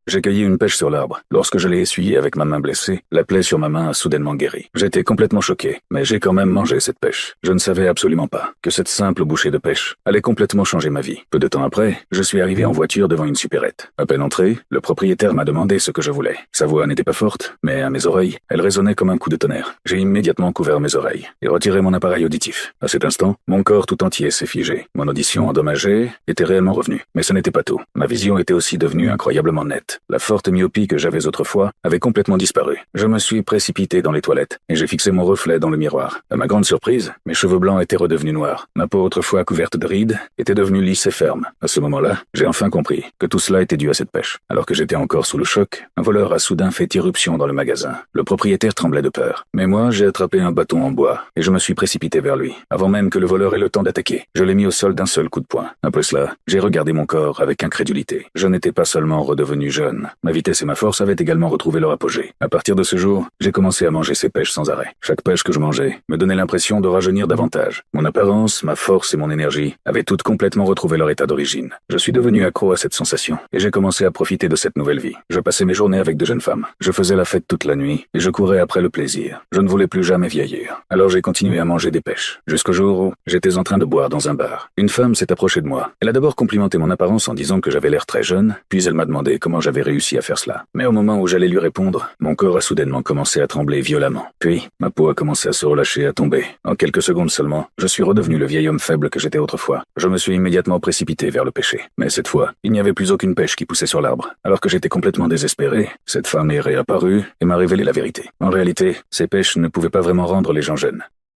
J'ai cueilli une pêche sur l'arbre. Lorsque je l'ai essuyée avec ma main blessée, la plaie sur ma main a soudainement guéri. J'étais complètement choqué, mais j'ai quand même mangé cette pêche. Je ne savais absolument pas que cette simple bouchée de pêche allait complètement changer ma vie. Peu de temps après, je suis arrivé en voiture devant une supérette. À peine entré, le propriétaire m'a demandé ce que je voulais. Sa voix n'était pas forte, mais à mes oreilles, elle résonnait comme un coup de tonnerre. J'ai immédiatement couvert mes oreilles et retiré mon appareil auditif. À cet instant, mon corps tout entier s'est figé. Mon audition endommagée était réellement revenue. Mais ce n'était pas tout. Ma vision était aussi devenue incroyablement nette. La forte myopie que j'avais autrefois avait complètement disparu. Je me suis précipité dans les toilettes et j'ai fixé mon reflet dans le miroir. À ma grande surprise, mes cheveux blancs étaient redevenus noirs. Ma peau autrefois couverte de rides était devenue lisse et ferme. À ce moment-là, j'ai enfin compris que tout cela était dû à cette pêche. Alors que j'étais encore sous le choc, un voleur a soudain fait irruption dans le magasin. Le propriétaire tremblait de peur. Mais moi, j'ai attrapé un bâton en bois et je me suis précipité vers lui. Avant même que le voleur ait le temps d'attaquer, je l'ai mis au sol d'un seul coup de poing. Après cela, j'ai regardé mon corps avec incrédulité. Je n'étais pas seulement redevenu jeune. Ma vitesse et ma force avaient également retrouvé leur apogée. À partir de ce jour, j'ai commencé à manger ces pêches sans arrêt. Chaque pêche que je mangeais me donnait l'impression de rajeunir davantage. Mon apparence, ma force et mon énergie avaient toutes complètement retrouvé leur état d'origine. Je suis devenu accro à cette sensation et j'ai commencé à profiter de cette nouvelle vie. Je passais mes journées avec de jeunes femmes. Je faisais la fête toute la nuit et je courais après le plaisir. Je ne voulais plus jamais vieillir. Alors j'ai continué à manger des pêches. Jusqu'au jour où j'étais en train de boire dans un bar. Une femme s'est approchée de moi. Elle a d'abord complimenté mon apparence en disant que j'avais l'air très jeune, puis elle m'a demandé comment j'avais réussi à faire cela. Mais au moment où j'allais lui répondre, mon corps a soudainement commencé à trembler violemment. Puis, ma peau a commencé à se relâcher et à tomber. En quelques secondes seulement, je suis redevenu le vieil homme faible que j'étais autrefois. Je me suis immédiatement précipité vers le pêcher. Mais cette fois, il n'y avait plus aucune pêche qui poussait sur l'arbre. Alors que j'étais complètement désespéré, cette femme est réapparue et m'a révélé la vérité. En réalité, ces pêches ne pouvaient pas vraiment rendre les gens jeunes.